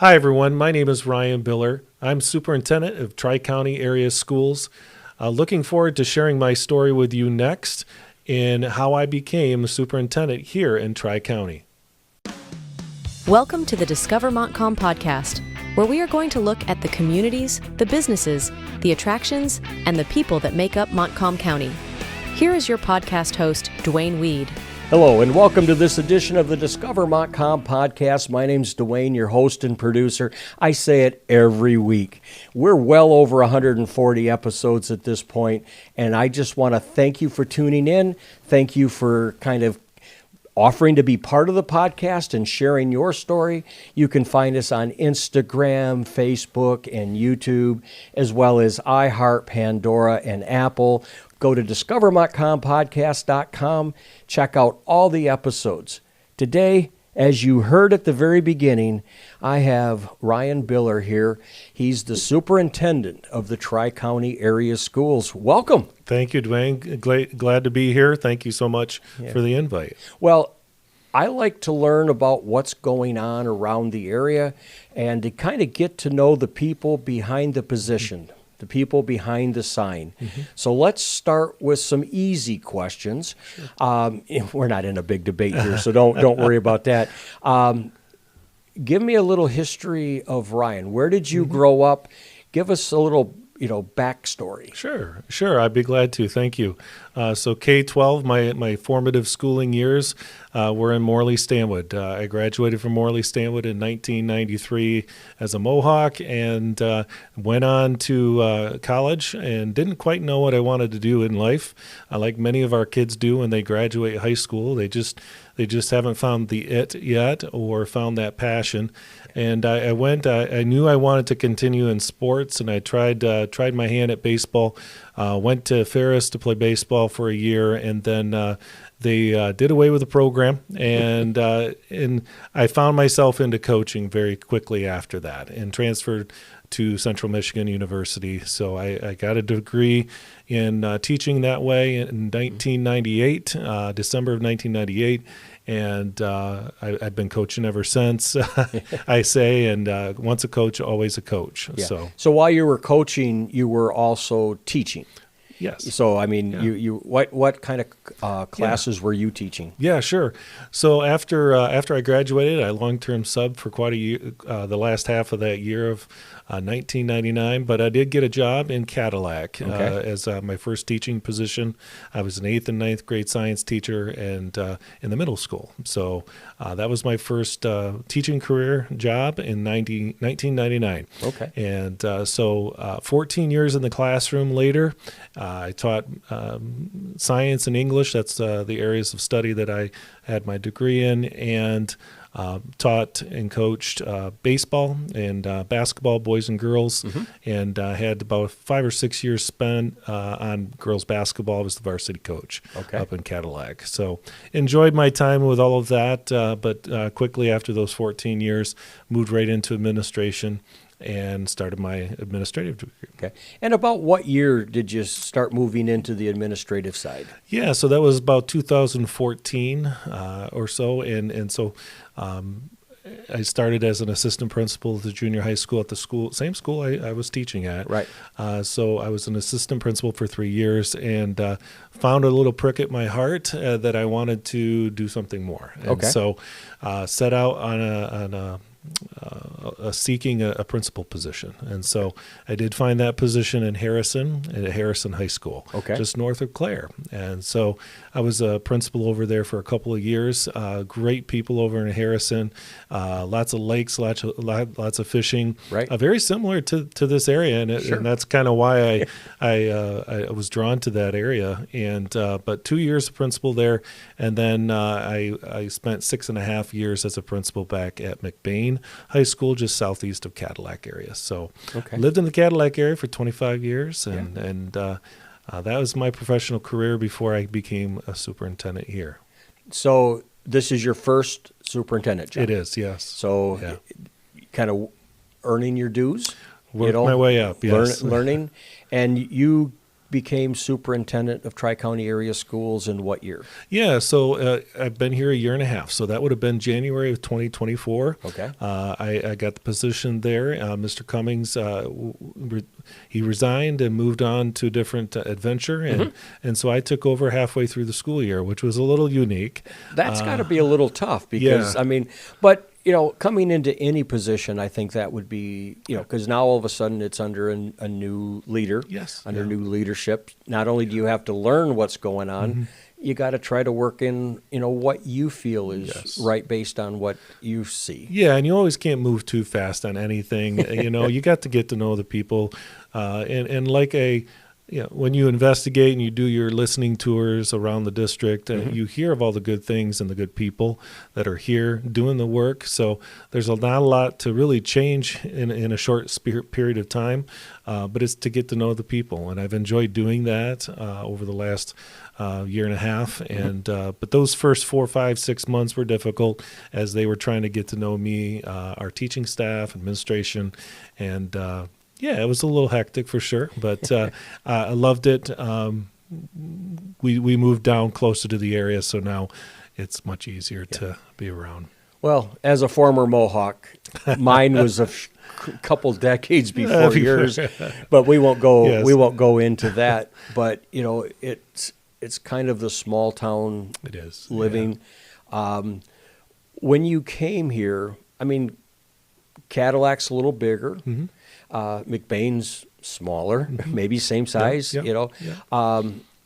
Hi, everyone. My name is Ryan Biller. I'm Superintendent of Tri-County Area Schools. Looking forward to sharing my story with you next in how I became a superintendent here in Tri-County. Welcome to the Discover Montcalm Podcast, where we are going to look at the communities, the businesses, the attractions, and the people that make up Montcalm County. Here is your podcast host, Dwayne Weed. Hello, and welcome to this edition of the Discover Montcalm Podcast. My name's Dwayne, your host and producer. I say it every week. We're well over 140 episodes at this point, and I just want to thank you for tuning in. Thank you for kind of offering to be part of the podcast and sharing your story. You can find us on Instagram, Facebook, and YouTube, as well as iHeart, Pandora, and Apple. Go to discovermontcalmpodcast.com. Check out all the episodes. Today, as you heard at the very beginning, I have Ryan Biller here. He's the superintendent of the Tri-County Area Schools. Welcome. Thank you, Dwayne. Glad to be here. Thank you so much for the invite. Well, I like to learn about what's going on around the area and to kind of get to know the people behind the position. The people behind the sign. Mm-hmm. So let's start with some easy questions. Sure. We're not in a big debate here, so don't worry about that. Give me a little history of Ryan. Where did you grow up? Give us a little, backstory. Sure. I'd be glad to. Thank you. So K-12, my formative schooling years were in Morley-Stanwood. I graduated from Morley-Stanwood in 1993 as a Mohawk and went on to college and didn't quite know what I wanted to do in life. Like many of our kids do when they graduate high school, they just haven't found the it yet or found that passion. And I knew I wanted to continue in sports, and I tried my hand at baseball. Went to Ferris to play baseball for a year, and then they did away with the program, and I found myself into coaching very quickly after that and transferred to Central Michigan University. So I got a degree in teaching that way in 1998, December of 1998. And I've been coaching ever since, I say, and once a coach, always a coach. Yeah. So while you were coaching, you were also teaching. Yes. So you what kind of classes were you teaching? Yeah, sure. So after I graduated, I long-term subbed for quite a year, the last half of that year of 1999. But I did get a job in Cadillac as my first teaching position. I was an 8th and 9th grade science teacher and in the middle school. So that was my first teaching career job in 1999. Okay. And so 14 years in the classroom later, I taught science and English. That's the areas of study that I had my degree in, and taught and coached baseball and basketball, boys and girls, and had about 5 or 6 years spent on girls basketball. I was the varsity coach up in Cadillac. So enjoyed my time with all of that, but quickly after those 14 years, moved right into administration and started my administrative degree. Okay. And about what year did you start moving into the administrative side? Yeah, so that was about 2014 or so, and so I started as an assistant principal at the junior high school at the same school I was teaching at. Right. So I was an assistant principal for 3 years and found a little prick at my heart that I wanted to do something more. And so set out on seeking a principal position. And so I did find that position in Harrison, at Harrison High School, just north of Clare. And so I was a principal over there for a couple of years. Great people over in Harrison, lots of lakes, lots of fishing, very similar to this area. And, and that's kind of why I was drawn to that area. And but 2 years of principal there, and then I spent 6.5 years as a principal back at McBain High School, just southeast of Cadillac area. So lived in the Cadillac area for 25 years, and that was my professional career before I became a superintendent here. So this is your first superintendent job? It is, yes. So kind of earning your dues? Worked my way up, yes. Learning. And you became superintendent of Tri-County area schools in what year? Yeah, so I've been here a year and a half. So that would have been January of 2024. Okay. I got the position there. Mr. Cummings, he resigned and moved on to a different adventure. And so I took over halfway through the school year, which was a little unique. That's got to be a little tough because, but coming into any position, I think that would be, because now all of a sudden it's under a new leader, under new leadership. Not only do you have to learn what's going on, you got to try to work in, what you feel is right based on what you see. Yeah, and you always can't move too fast on anything. You got to get to know the people, and like when you investigate and you do your listening tours around the district, and you hear of all the good things and the good people that are here doing the work. So there's not a lot to really change in a short period of time, but it's to get to know the people. And I've enjoyed doing that over the last year and a half. And but those first 4, 5, 6 months were difficult as they were trying to get to know me, our teaching staff, administration, and yeah, it was a little hectic for sure, but I loved it. We moved down closer to the area, so now it's much easier to be around. Well, as a former Mohawk, mine was a couple decades before yours, but we won't go. We won't go into that. But it's kind of the small town living. Yeah. When you came here, Cadillac's a little bigger. McBain's smaller, maybe same size,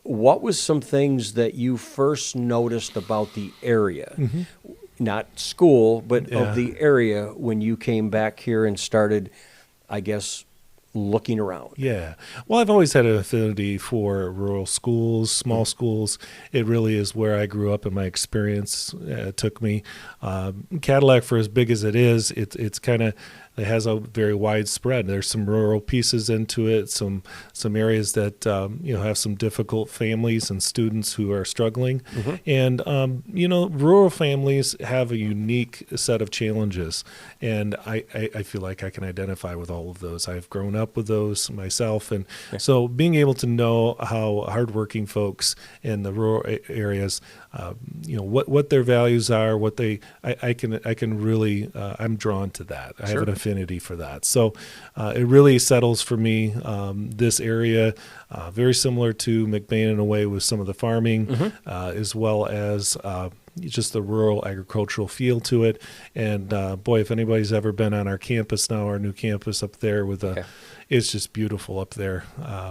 What was some things that you first noticed about the area? Not school, but of the area when you came back here and started, I guess, looking around? Yeah. Well, I've always had an affinity for rural schools, small schools. It really is where I grew up, and my experience took me. Cadillac, for as big as it is, it's kind of, it has a very wide spread. There's some rural pieces into it, some areas that have some difficult families and students who are struggling. And rural families have a unique set of challenges, and I feel like I can identify with all of those. I've grown up with those myself, and so being able to know how hardworking folks in the rural areas, what their values are, I can really I'm drawn to that. I have an affinity for that. So it really settles for me. This area, very similar to McBain in a way with some of the farming, as well as just the rural agricultural feel to it. And boy, if anybody's ever been on our campus now, our new campus up there with it's just beautiful up there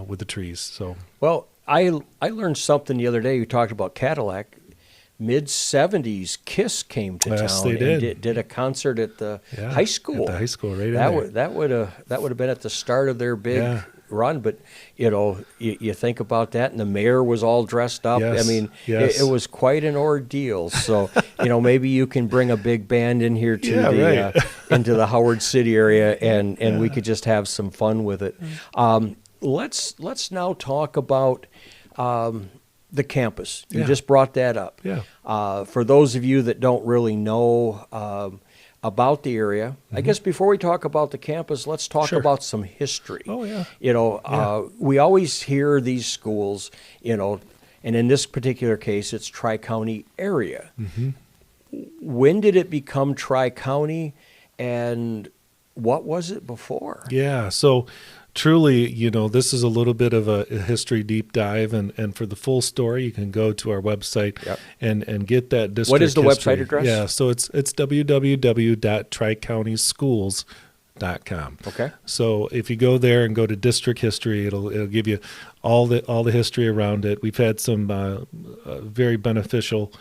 with the trees. So well, I learned something the other day. You talked about Cadillac. Mid-'70s, KISS came to town and did a concert at the high school. At the high school, right in there. That would have been at the start of their big run. But you think about that, and the mayor was all dressed up. It was quite an ordeal. So maybe you can bring a big band in here to into the Howard City area, and we could just have some fun with it. Let's now talk about the campus. You just brought that up. For those of you that don't really know about the area, I guess before we talk about the campus, let's talk about some history. Oh, yeah. We always hear these schools, and in this particular case, it's Tri-County area. When did it become Tri-County, and what was it before? Yeah, so truly, this is a little bit of a history deep dive, and for the full story, you can go to our website and get that district. What is the history. website address? Yeah, so it's www.tricountysschools.com. Okay. So if you go there and go to district history, it'll give you all the history around it. We've had some very beneficial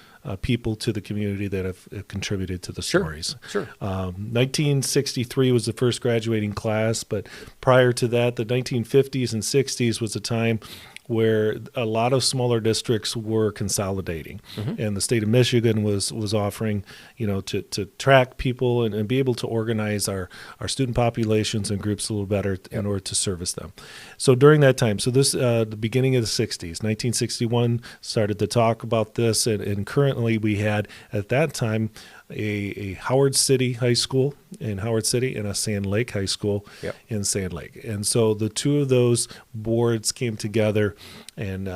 people to the community that have contributed to the stories. 1963 was the first graduating class, but prior to that, the 1950s and 60s was a time where a lot of smaller districts were consolidating, and the state of Michigan was offering, to track people and be able to organize our student populations and groups a little better in order to service them. So during that time, so this the beginning of the 60s, 1961 started to talk about this, and currently we had at that time a Howard City High School in Howard City and a Sand Lake High School in Sand Lake. And so the two of those boards came together and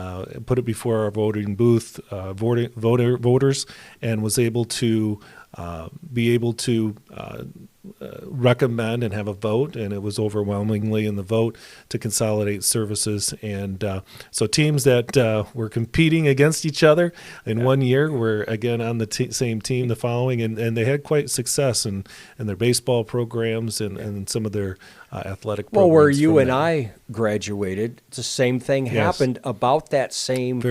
put it before our voting booth, voters, and was able to recommend and have a vote, and it was overwhelmingly in the vote to consolidate services. And so teams that were competing against each other in one year were again on the same team the following, and they had quite success in their baseball programs and some of their athletic programs. Well, where you and I graduated, the same thing happened about that same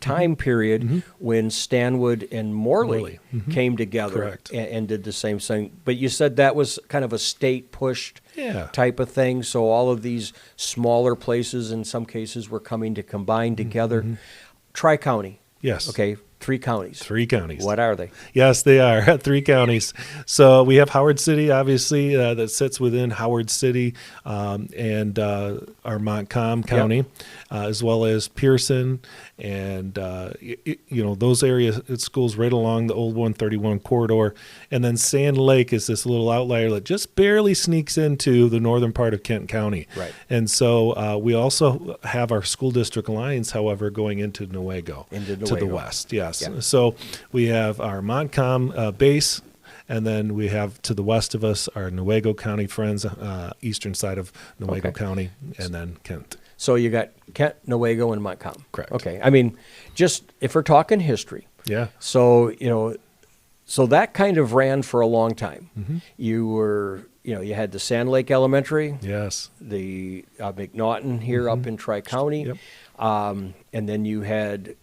time period when Stanwood and Morley came together and did the same thing. But you said that was kind of a state-pushed type of thing, so all of these smaller places in some cases were coming to combine together. Tri-county. Yes. Okay. 3 counties. 3 counties. What are they? Yes, they are 3 counties. So we have Howard City, obviously, that sits within Howard City and our Montcalm County, as well as Pearson and those area schools right along the old 131 corridor. And then Sand Lake is this little outlier that just barely sneaks into the northern part of Kent County. Right. And so we also have our school district lines, however, going into Newaygo. To the west. Yes. Yeah. So we have our Montcalm base, and then we have to the west of us our Newaygo County friends, eastern side of Newaygo County, and then Kent. So you got Kent, Newaygo, and Montcalm. Correct. Okay. I mean, just if we're talking history. Yeah. So, so that kind of ran for a long time. You had the Sand Lake Elementary. Yes. The McNaughton here up in Tri-County. Yep. And then you had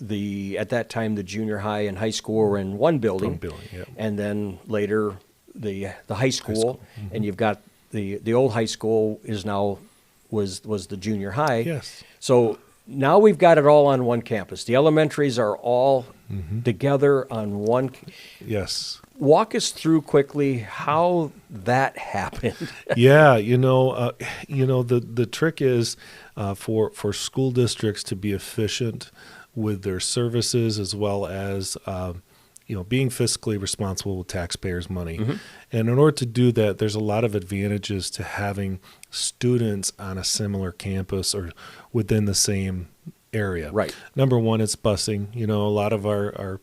at that time, the junior high and high school were in one building. And then later the high school. And you've got the old high school was the junior high. Yes. So now we've got it all on one campus. The elementaries are all together on one. Yes. Walk us through quickly how that happened. Yeah, the trick is for school districts to be efficient with their services, as well as being fiscally responsible with taxpayers' money. And in order to do that, there's a lot of advantages to having students on a similar campus or within the same area. Right. Number one, it's busing. A lot of our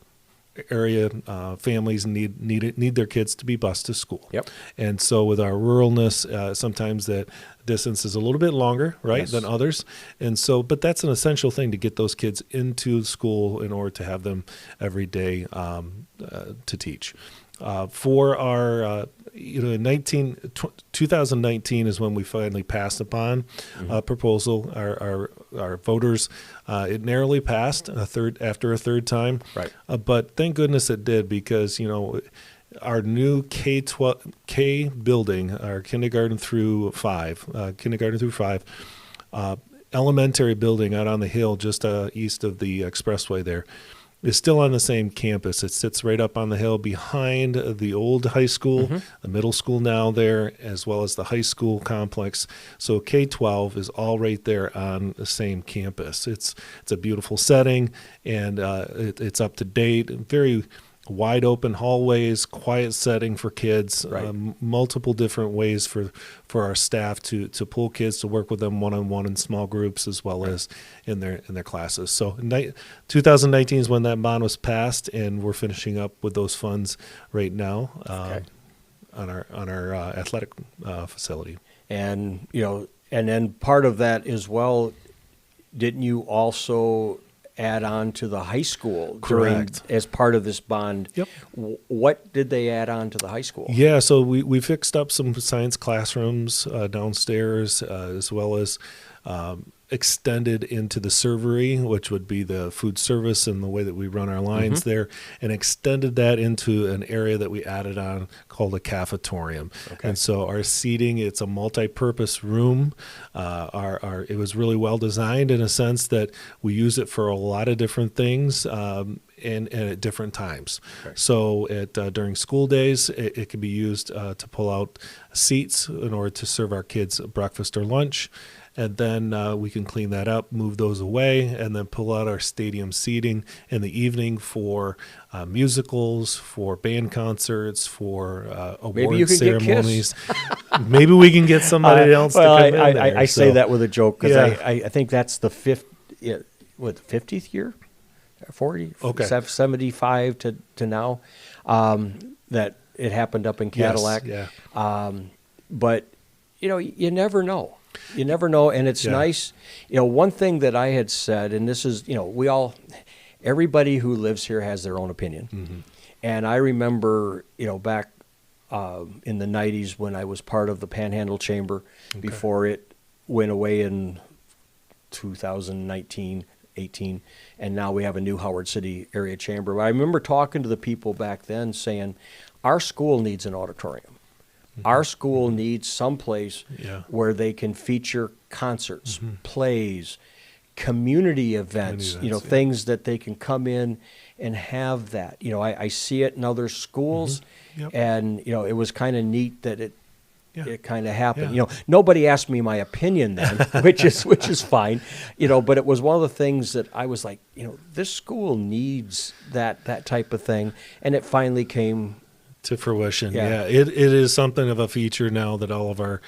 area families need their kids to be bused to school. Yep. And so with our ruralness, sometimes that distance is a little bit longer, right, than others. And so, but that's an essential thing to get those kids into school in order to have them every day to teach. For our, 2019 is when we finally passed upon a proposal. Our voters, it narrowly passed after a third time. Right. But thank goodness it did, because our new K building, our kindergarten through five, elementary building out on the hill just east of the expressway there, is still on the same campus. It sits right up on the hill behind the old high school, the middle school now there, as well as the high school complex. So K-12 is all right there on the same campus. It's a beautiful setting, and it's up to date, very wide open hallways, quiet setting for kids, multiple different ways for our staff to pull kids to work with them one-on-one in small groups, as well as in their classes. So 2019 is when that bond was passed, and we're finishing up with those funds right now on our athletic facility. And and then part of that as well, didn't you also add on to the high school as part of this bond? Yep. What did they add on to the high school? Yeah, so we fixed up some science classrooms downstairs, as well as extended into the servery, which would be the food service and the way that we run our lines there, and extended that into an area that we added on called a cafetorium. And so our seating, it's a multi-purpose room. It was really well designed in a sense that we use it for a lot of different things. and at different times. Okay. So during school days, it can be used to pull out seats in order to serve our kids breakfast or lunch. And then we can clean that up, move those away, and then pull out our stadium seating in the evening for musicals, for band concerts, for award ceremonies. Maybe we can get somebody else to come in there. I say that with a joke because Yeah. I think that's the 50th year? 40? Okay. 75 to now that it happened up in Cadillac. Yes, yeah. But, you never know. You never know, and it's Yeah. nice. One thing that I had said, and this is, everybody who lives here has their own opinion. Mm-hmm. And I remember, back in the 90s when I was part of the Panhandle Chamber before it went away in 2019, 18, and now we have a new Howard City area chamber. But I remember talking to the people back then saying, our school needs an auditorium. Our school needs someplace where they can feature concerts, plays, community events, things that they can come in and have that. I see it in other schools, Yep. and, it was kind of neat that it kind of happened. Yeah. Nobody asked me my opinion then, which is fine, but it was one of the things that I was like, this school needs that type of thing, and it finally came to fruition. Yeah. It is something of a feature now that all of our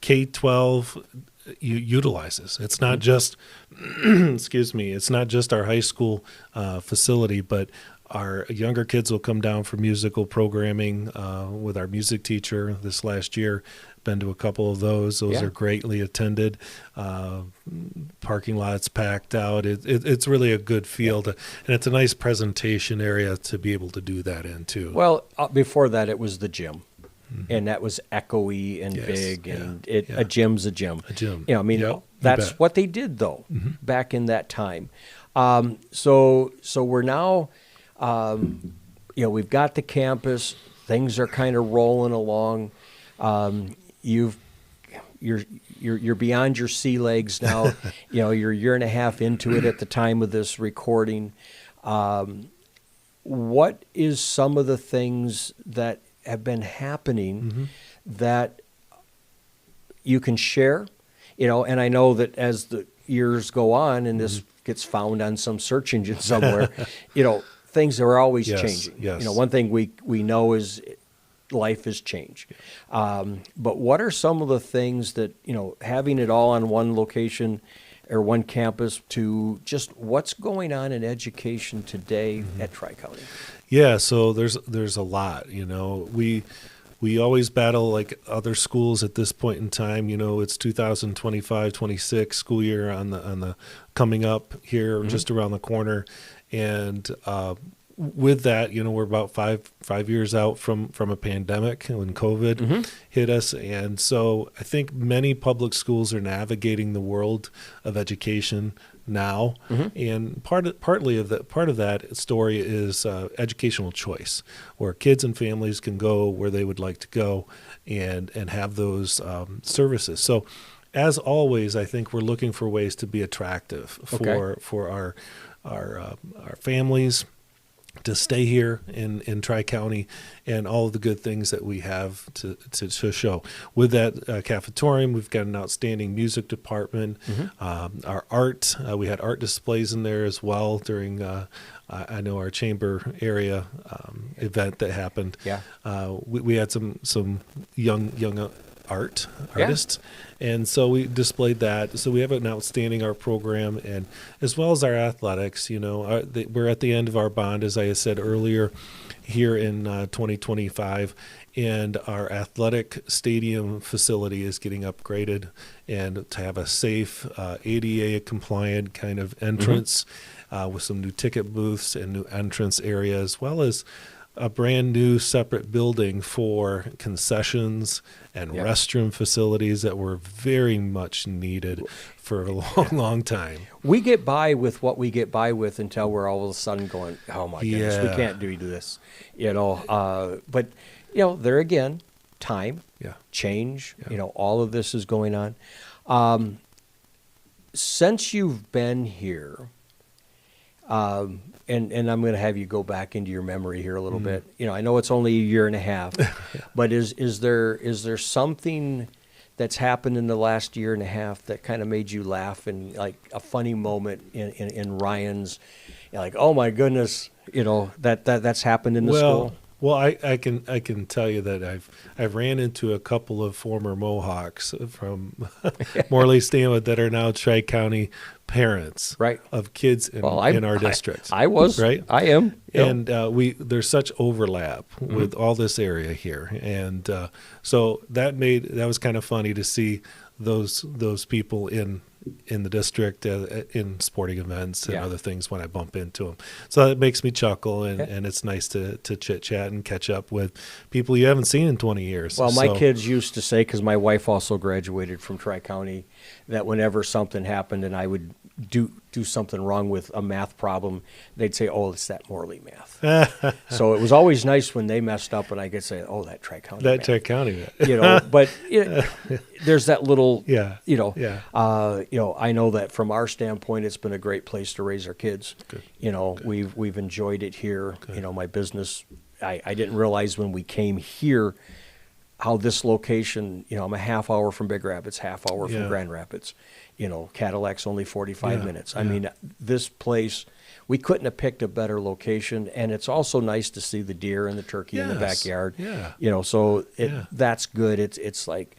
K-12 utilizes. It's not just, excuse me, it's not just our high school facility, but our younger kids will come down for musical programming with our music teacher this last year. Been to a couple of those. Those are greatly attended. Parking lots packed out. It's really a good field, and it's a nice presentation area to be able to do that in too. Well, before that, it was the gym, and that was echoey and big, and a gym's a gym. A gym. That's what they did though back in that time. So we're now, we've got the campus. Things are kind of rolling along. You're beyond your sea legs now. You're a year and a half into it at the time of this recording. What is some of the things that have been happening that you can share? And I know that as the years go on and this gets found on some search engine somewhere, things are always changing. Yes. One thing we know is life has changed. But what are some of the things that, having it all on one location or one campus to just what's going on in education today at Tri-County? Yeah, so there's a lot, we always battle like other schools at this point in time. It's 2025-26 school year on the coming up here just around the corner. And with that, we're about five years out from a pandemic when COVID hit us, and so I think many public schools are navigating the world of education now, and part of that story is educational choice, where kids and families can go where they would like to go, and have those services. So, as always, I think we're looking for ways to be attractive for our families to stay here in Tri-County, and all of the good things that we have to show. With that cafetorium, we've got an outstanding music department. Our art, we had art displays in there as well during, I know, our chamber area event that happened. Yeah. We had some young artists, and so we displayed that. So we have an outstanding art program, and as well as our athletics. We're at the end of our bond, as I said earlier, here in 2025, and our athletic stadium facility is getting upgraded, and to have a safe ADA compliant kind of entrance with some new ticket booths and new entrance area, as well as a brand new separate building for concessions and restroom facilities that were very much needed for a long time. We get by with what we get by with until we're all of a sudden going, oh my goodness, we can't do this, but there again, time, change, all of this is going on. Since you've been here, And I'm going to have you go back into your memory here a little bit. I know it's only a year and a half, but is there something that's happened in the last year and a half that kind of made you laugh, and like a funny moment in Ryan's, like, oh my goodness, that's happened in the school? Well, I can tell you that I've ran into a couple of former Mohawks from Morley-Stanwood that are now Tri-County parents, right, of kids in our district. I was, right. I am, and there's such overlap with all this area here, and so that was kind of funny to see those people in the district in sporting events and other things when I bump into them. So that makes me chuckle, and it's nice to chit chat and catch up with people you haven't seen in 20 years. Well, my kids used to say, because my wife also graduated from Tri-County, that whenever something happened and I would do something wrong with a math problem, they'd say, oh, it's that Morley math. So it was always nice when they messed up and I could say, oh, that Tri-County math. Tri-County math. But there's that little, I know that from our standpoint, it's been a great place to raise our kids. Good. We've enjoyed it here. Good. My business, I didn't realize when we came here how this location, I'm a half hour from Big Rapids, half hour from Grand Rapids. Cadillac's only 45 minutes. I mean, this place, we couldn't have picked a better location, and it's also nice to see the deer and the turkey in the backyard. Yeah. So that's good. It's like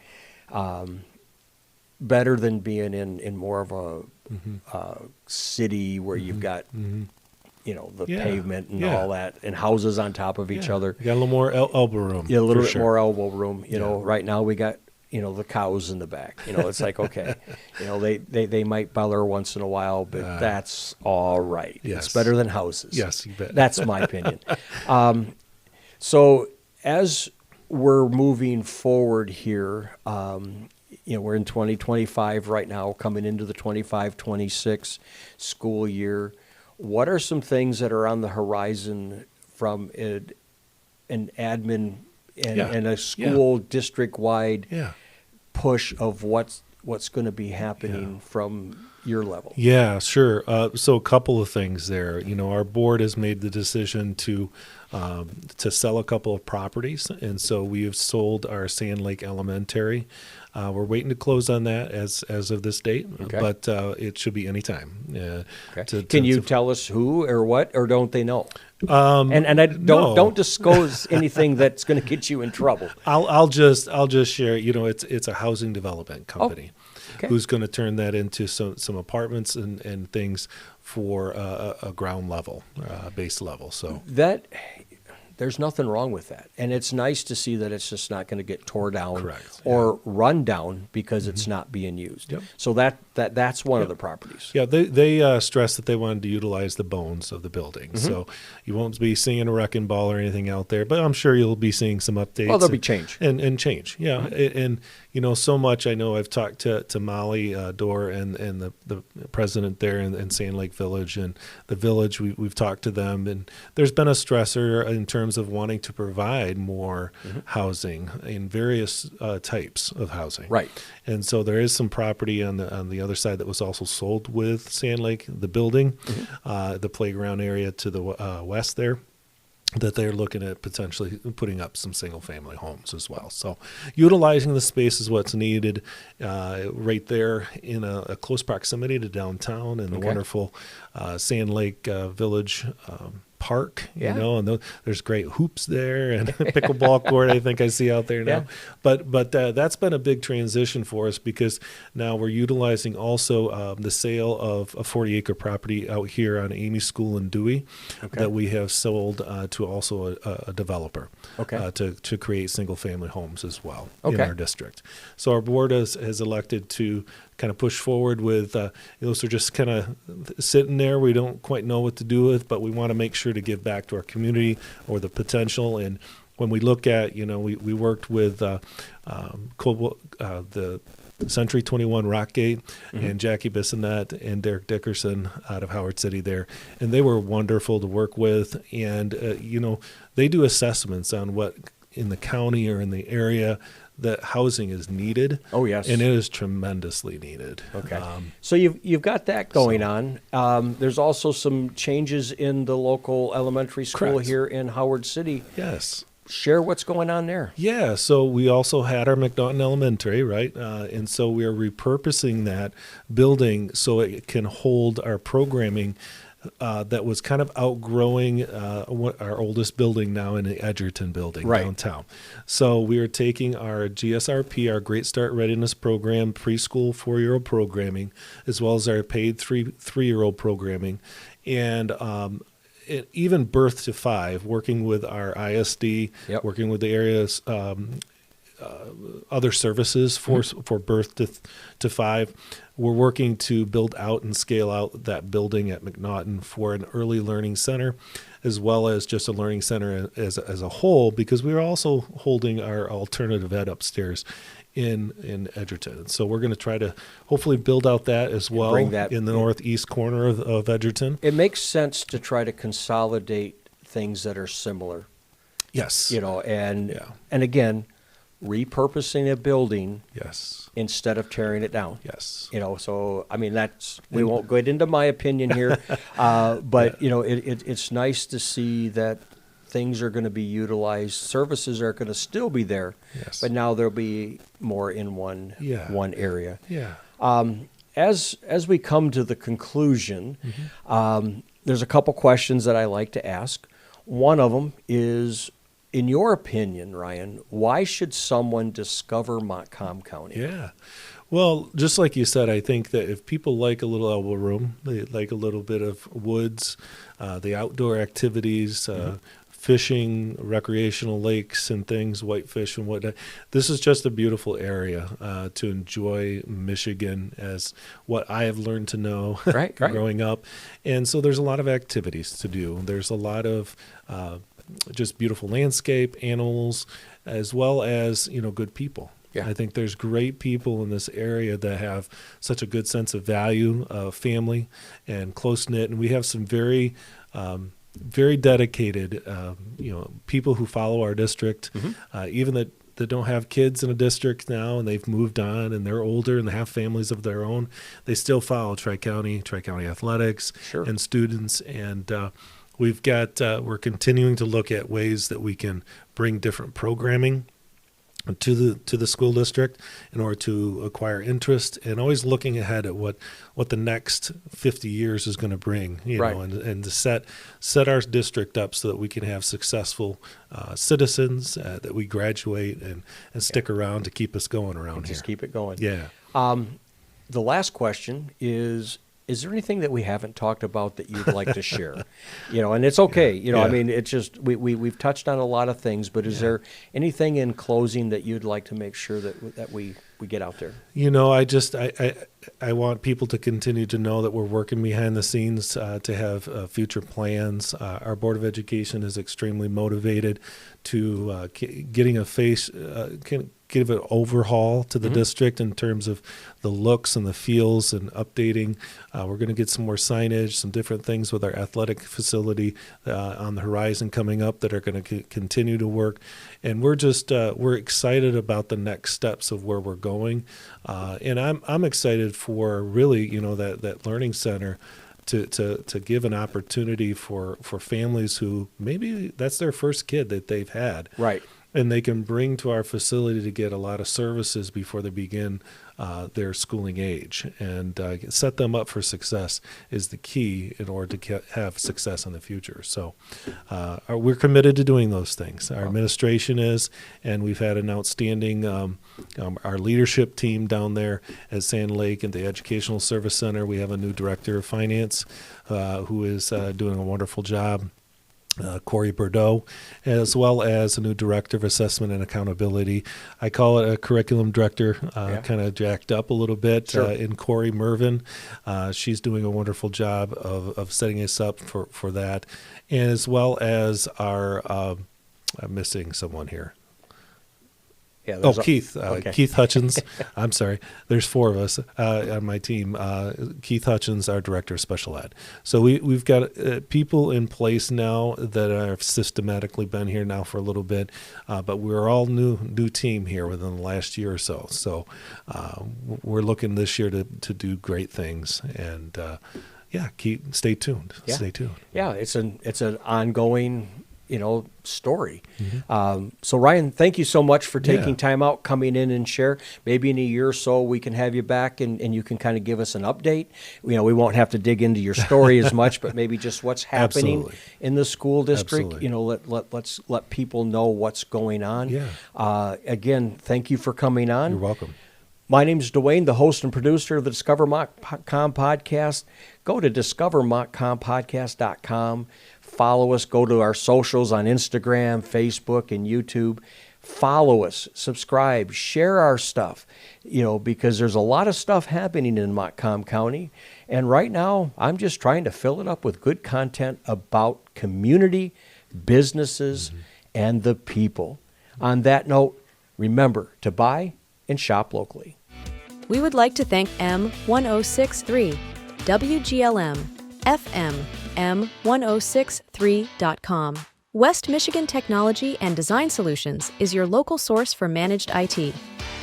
better than being in more of a city where you've got the pavement and all that, and houses on top of each other. You got a little more elbow room. Yeah, a little bit more elbow room. Right now we got the cows in the back. It's like, okay, they might bellow once in a while, but that's all right. Yes. It's better than houses. Yes, you bet. That's my opinion. So as we're moving forward here, we're in 2025 right now, coming into the 25-26 school year. What are some things that are on the horizon from an admin and a school district-wide push of what's going to be happening from your level? Yeah, sure. So a couple of things there. Our board has made the decision to sell a couple of properties, and so we have sold our Sand Lake Elementary. We're waiting to close on that as of this date, but it should be any time. Can you tell us who or what, or don't they know? And I don't disclose anything that's going to get you in trouble. I'll just share. It's a housing development company who's going to turn that into some apartments and things for a ground level, base level. So that. There's nothing wrong with that. And it's nice to see that it's just not going to get tore down or run down because it's not being used. Yep. So that's one of the properties. Yeah, they stressed that they wanted to utilize the bones of the building. So you won't be seeing a wrecking ball or anything out there, but I'm sure you'll be seeing some updates. Well, there'll be change. And change, yeah. And so much. I know I've talked to Molly Dorr and the president there in Sand Lake Village, and the village, we've talked to them, and there's been a stressor in terms of wanting to provide more housing in various types of housing. Right. And so there is some property on the other side that was also sold with Sand Lake, the building, the playground area to the west there, that they're looking at potentially putting up some single-family homes as well. So utilizing the space is what's needed right there in a close proximity to downtown and the wonderful Sand Lake Village park, and there's great hoops there and pickleball court I think I see out there now. But that's been a big transition for us, because now we're utilizing also the sale of a 40-acre property out here on Amy School in Dewey that we have sold to also a developer to create single-family homes as well in our district. So our board has elected to kind of push forward with those are just kind of sitting there. We don't quite know what to do with, but we want to make sure to give back to our community or the potential. And when we look at, we worked with the Century 21 Rockgate and Jackie Bissonette and Derek Dickerson out of Howard City there, and they were wonderful to work with. And they do assessments on what in the county or in the area that housing is needed. Oh, yes. And it is tremendously needed. Okay. So you've got that going on. There's also some changes in the local elementary school Correct. here in Howard City. Yes. Share what's going on there. Yeah, so we also had our McNaughton Elementary, right? And so we are repurposing that building so it can hold our programming that was kind of outgrowing our oldest building now in the Edgerton building downtown. So we are taking our GSRP, our Great Start Readiness Program, preschool 4-year-old programming, as well as our paid 3-year-old programming, and even birth to 5, working with our ISD, working with the area's other services for birth to 5. We're working to build out and scale out that building at McNaughton for an early learning center, as well as just a learning center as a whole, because we're also holding our alternative ed upstairs in Edgerton. So we're going to try to hopefully build out that as well in the northeast corner of Edgerton. It makes sense to try to consolidate things that are similar. Yes. And again, repurposing a building instead of tearing it down. Yes. So I mean, we won't get into my opinion here, but it's nice to see that things are going to be utilized. Services are going to still be there, but now there'll be more in one area. Yeah. As we come to the conclusion, there's a couple questions that I like to ask. One of them is, in your opinion, Ryan, why should someone discover Montcalm County? Yeah. Well, just like you said, I think that if people like a little elbow room, they like a little bit of woods, the outdoor activities, fishing, recreational lakes and things, whitefish and whatnot. This is just a beautiful area to enjoy Michigan as what I have learned to know growing up. And so there's a lot of activities to do. There's a lot of just beautiful landscape, animals, as well as, good people. Yeah. I think there's great people in this area that have such a good sense of value, family, and close-knit. And we have some very dedicated, people who follow our district, even that don't have kids in a district now and they've moved on and they're older and they have families of their own. They still follow Tri-County athletics and students. And we're continuing to look at ways that we can bring different programming to the school district in order to acquire interest, and always looking ahead at what the next 50 years is going to bring, and to set our district up so that we can have successful citizens that we graduate and stick around to keep us going around here. Just keep it going. Yeah. The last question is there anything that we haven't talked about that you'd like to share? And it's okay. I mean, it's just we've touched on a lot of things, but is there anything in closing that you'd like to make sure that we get out there? I want people to continue to know that we're working behind the scenes to have future plans. Our Board of Education is extremely motivated to getting give an overhaul to the district in terms of the looks and the feels and updating. We're going to get some more signage, some different things with our athletic facility on the horizon coming up that are going to continue to work. And we're excited about the next steps of where we're going. And I'm excited for really, that learning center to give an opportunity for families who maybe that's their first kid that they've had. Right. And they can bring to our facility to get a lot of services before they begin their schooling age. And set them up for success is the key in order to have success in the future. So we're committed to doing those things. Our administration is, and we've had an outstanding, our leadership team down there at Sand Lake and the Educational Service Center. We have a new director of finance who is doing a wonderful job. Corey Bordeaux, as well as a new director of assessment and accountability. I call it a curriculum director, kind of jacked up a little bit in Corey Mervin. She's doing a wonderful job of setting us up for that, and as well as our I'm missing someone here. Yeah, Keith. okay. Keith Hutchins. I'm sorry. There's 4 of us on my team. Keith Hutchins, our director of special ed. So we've got people in place now that have systematically been here now for a little bit, but we're all new team here within the last year or so. So we're looking this year to do great things, and stay tuned. Yeah. Stay tuned. Yeah, it's an ongoing story. So Ryan, thank you so much for taking time out, coming in and share. Maybe in a year or so we can have you back and you can kind of give us an update. We won't have to dig into your story as much, but maybe just what's happening Absolutely. in the school district. Absolutely. Let's let people know what's going on. Yeah. Again, thank you for coming on. You're welcome. My name is Dwayne, the host and producer of the Discover Montcalm Podcast. Go to discovermontcalmpodcast.com. Follow us. Go to our socials on Instagram, Facebook, and YouTube. Follow us, subscribe, share our stuff, because there's a lot of stuff happening in Montcalm County. And right now, I'm just trying to fill it up with good content about community, businesses, and the people. On that note, remember to buy and shop locally. We would like to thank M1063, WGLM, FM, M1063.com. West Michigan Technology and Design Solutions is your local source for managed IT,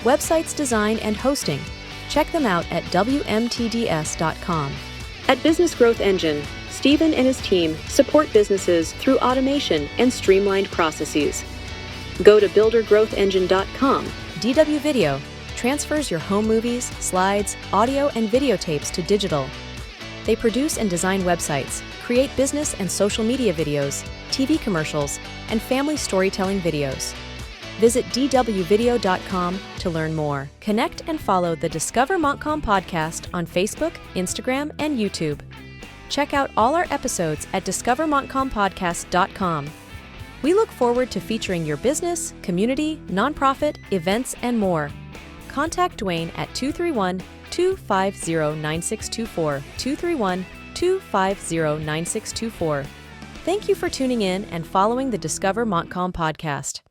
websites design and hosting. Check them out at WMTDS.com. At Business Growth Engine, Stephen and his team support businesses through automation and streamlined processes. Go to BuilderGrowthEngine.com. DW Video transfers your home movies, slides, audio, and videotapes to digital. They produce and design websites, create business and social media videos, TV commercials, and family storytelling videos. Visit dwvideo.com to learn more. Connect and follow the Discover Montcalm Podcast on Facebook, Instagram, and YouTube. Check out all our episodes at discovermontcalmpodcast.com. We look forward to featuring your business, community, nonprofit, events, and more. Contact Dwayne at 231-250-9624, 231-250-9624. Thank you for tuning in and following the Discover Montcalm Podcast.